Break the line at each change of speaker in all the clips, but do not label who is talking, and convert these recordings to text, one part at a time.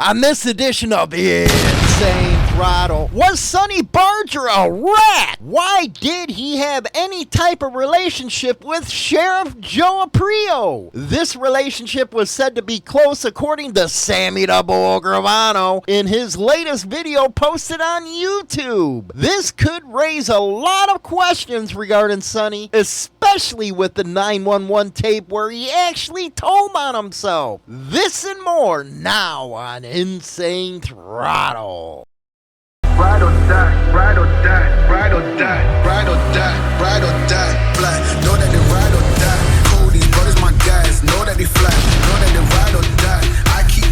On this edition of Insane Throttle, was Sonny Barger a rat? Why did he have any type of relationship with Sheriff Joe ARPAIO? This relationship was said to be close according to Sammy the Bull Gravano in his latest video posted on YouTube. This could raise a lot of questions regarding Sonny, especially with the 911 tape where he actually told on himself. This and more now on Insane Throttle.
Ride or die, ride or die, ride or die, ride or die, ride or die, fly. Know that they ride or die. Call these brothers my guys, know that they fly. Know that they ride or die. I keep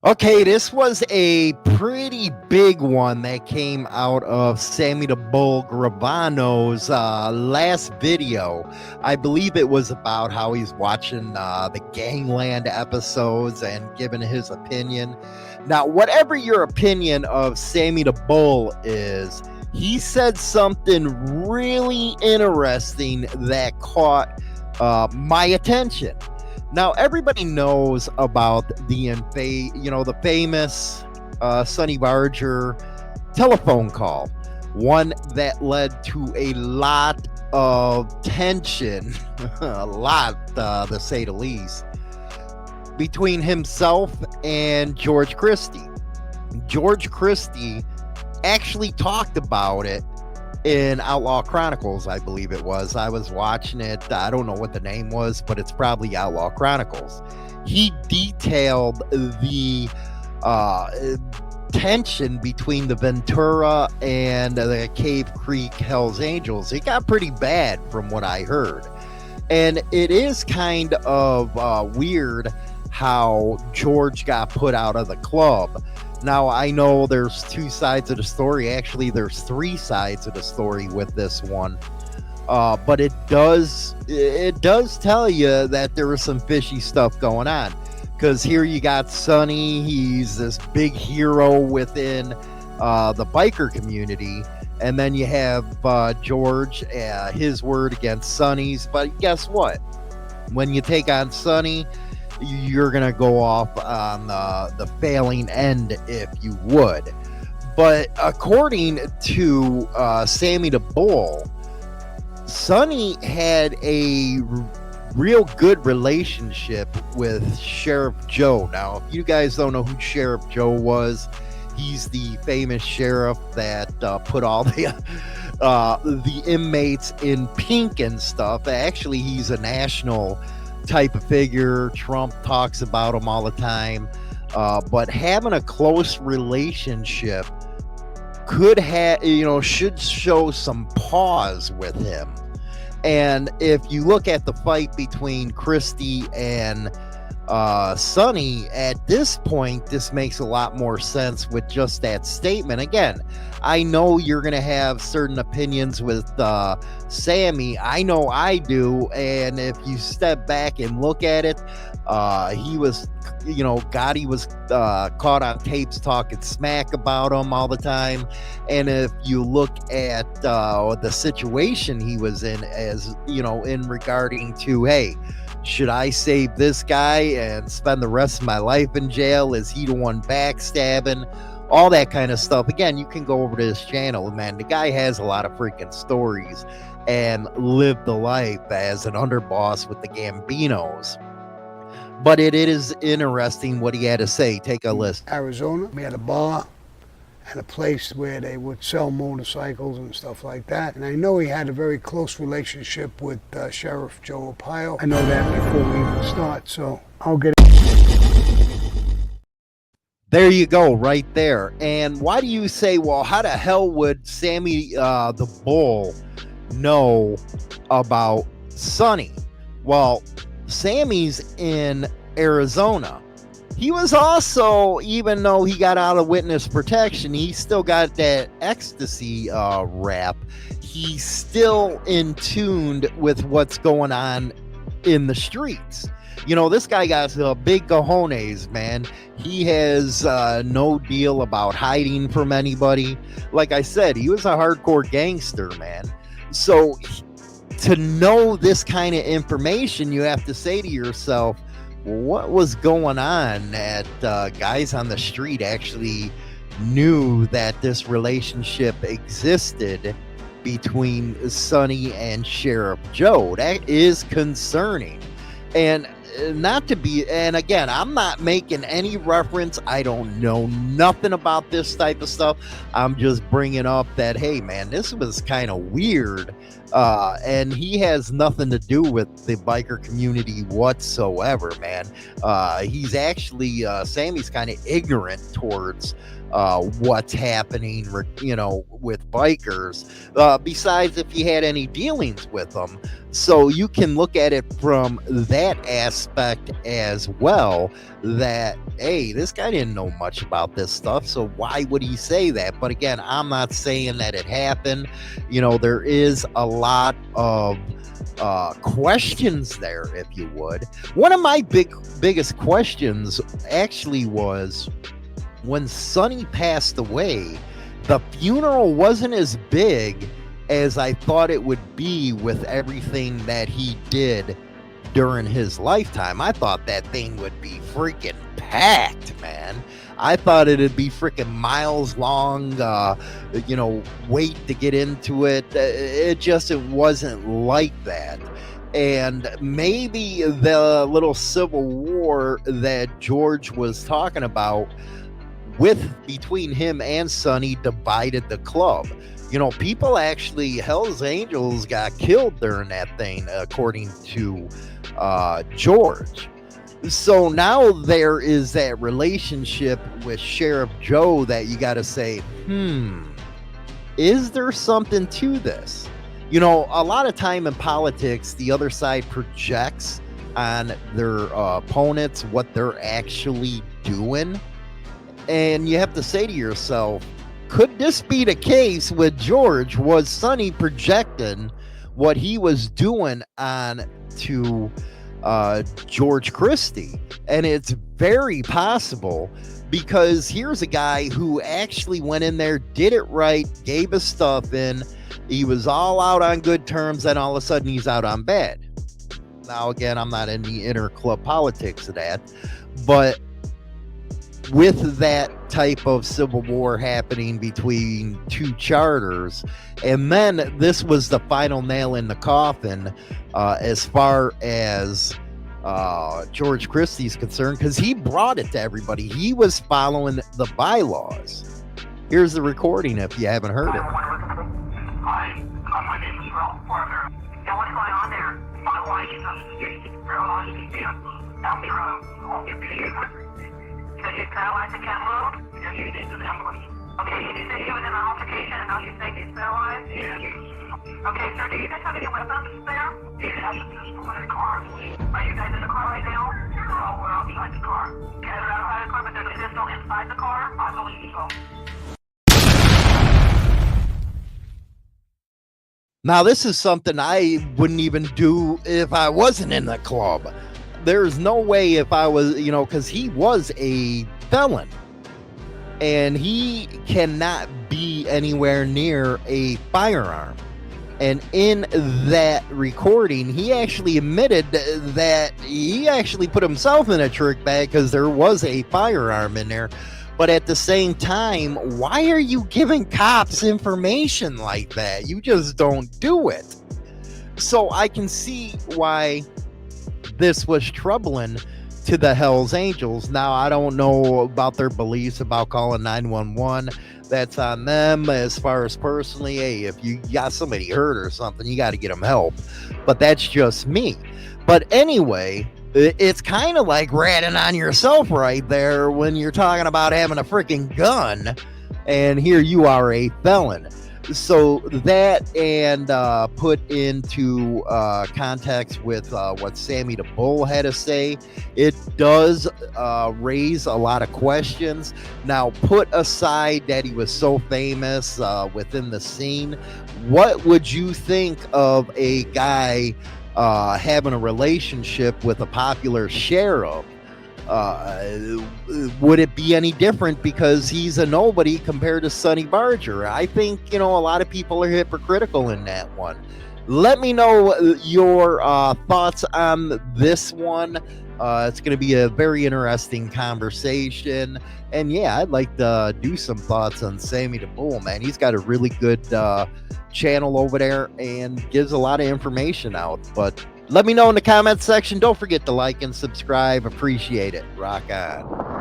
Okay, this was a pretty big one that came out of Sammy the Bull Gravano's last video. I believe it was about how he's watching the Gangland episodes and giving his opinion. Now, whatever your opinion of Sammy the Bull is, he said something really interesting that caught my attention. Now, everybody knows about the famous Sonny Barger telephone call, one that led to a lot of tension, a lot to say the least, between himself and George Christie. George Christie actually talked about it in Outlaw Chronicles, I believe it was. I was watching it. I don't know what the name was, but it's probably Outlaw Chronicles. He detailed the tension between the Ventura and the Cave Creek Hells Angels. It got pretty bad from what I heard. And it is kind of weird how George got put out of the club. Now, I know there's two sides of the story. Actually, there's three sides of the story with this one. But it does tell you that there was some fishy stuff going on. Because here you got Sonny. He's this big hero within the biker community. And then you have George, his word against Sonny's. But guess what? When you take on Sonny, you're gonna go off on the failing end, if you would. But according to Sammy the Bull, Sonny had a real good relationship with Sheriff Joe. Now, if you guys don't know who Sheriff Joe was, he's the famous sheriff that put all the inmates in pink and stuff. Actually, he's a national type of figure. Trump talks about him all the time, but having a close relationship should show some pause with him. And if you look at the fight between Christie and Sonny, at this point, this makes a lot more sense with just that statement. Again, I know you're going to have certain opinions with Sammy. I know I do. And if you step back and look at it, he was, Gotti was caught on tapes talking smack about him all the time. And if you look at the situation he was in, as, in regarding to, hey, should I save this guy and spend the rest of my life in jail? Is he the one backstabbing? All that kind of stuff. Again, you can go over to his channel, man. The guy has a lot of freaking stories and lived the life as an underboss with the Gambinos. But it is interesting what he had to say. Take a listen.
Arizona, we had a bar and a place where they would sell motorcycles and stuff like that. And I know he had a very close relationship with Sheriff Joe ARPAIO. I know that before we even start, so I'll get it.
There you go, right there. And why do you say, well, how the hell would Sammy the Bull know about Sonny? Well, Sammy's in Arizona. He was also, even though he got out of witness protection, he still got that ecstasy rap. He's still in tuned with what's going on in the streets. This guy got big cojones, man. He has no deal about hiding from anybody. Like I said, he was a hardcore gangster, man. So to know this kind of information, you have to say to yourself, what was going on that guys on the street actually knew that this relationship existed between Sonny and Sheriff Joe. That is concerning. And not to be, and again, I'm not making any reference. I don't know nothing about this type of stuff. I'm just bringing up that, hey, man, this was kind of weird. And he has nothing to do with the biker community whatsoever, man. He's actually, Sammy's kind of ignorant towards what's happening, you know, with bikers, besides if he had any dealings with them. So you can look at it from that aspect as well, that, hey, this guy didn't know much about this stuff, so why would he say that? But again, I'm not saying that it happened. You know, there is a lot of questions there, if you would. One of my biggest questions actually was, when Sonny passed away, the funeral wasn't as big as I thought it would be with everything that he did during his lifetime. I thought that thing would be freaking packed, man. I thought it'd be freaking miles long, you know, wait to get into it. It wasn't like that. And maybe the little civil war that George was talking about between him and Sonny divided the club. You know, people actually, Hell's Angels got killed during that thing, according to George. So now there is that relationship with Sheriff Joe that you got to say, is there something to this? You know, a lot of time in politics, the other side projects on their opponents what they're actually doing. And you have to say to yourself, could this be the case with George? Was Sonny projecting what he was doing on to George Christie? And it's very possible, because here's a guy who actually went in there, did it right, gave his stuff in. He was all out on good terms, and all of a sudden he's out on bad. Now, again, I'm not in the inner club politics of that, but with that type of civil war happening between two charters, and then this was the final nail in the coffin as far as George Christie's concerned, because he brought it to everybody. He was following the bylaws. Here's the recording if you haven't heard it.
Hi, my name is Ralph Parker. Yeah, what's going on there? My wife is on the street. Help me, Ralph. Because she's paralyzed and can't move? Because she did the ambulance. Okay, you say she was in an altercation and now you say she's paralyzed? Yes. Okay, sir, do you guys have any weapons there? Yes, just in the car. Are you guys in the car right now? No, we're outside the car. Okay, they're outside the car, but there's a pistol inside the car? I believe so.
Now, this is something I wouldn't even do if I wasn't in the club. There's no way if I was, you know, because he was a felon and he cannot be anywhere near a firearm. And in that recording, he actually admitted that he actually put himself in a trick bag because there was a firearm in there. But at the same time, why are you giving cops information like that? You just don't do it. So I can see why this was troubling to the Hells Angels. Now, I don't know about their beliefs about calling 911. That's on them. As far as personally, hey, if you got somebody hurt or something, you got to get them help. But that's just me. But anyway, it's kind of like ratting on yourself right there when you're talking about having a freaking gun, and here you are a felon. So that, and put into context with what Sammy the Bull had to say, it does raise a lot of questions. Now, put aside that he was so famous within the scene, what would you think of a guy having a relationship with a popular sheriff? Would it be any different because he's a nobody compared to Sonny Barger? I think, you know, a lot of people are hypocritical in that one. Let me know your thoughts on this one. It's going to be a very interesting conversation. And yeah, I'd like to do some thoughts on Sammy the Bull, man. He's got a really good channel over there and gives a lot of information out. But let me know in the comments section. Don't forget to like and subscribe. Appreciate it. Rock on.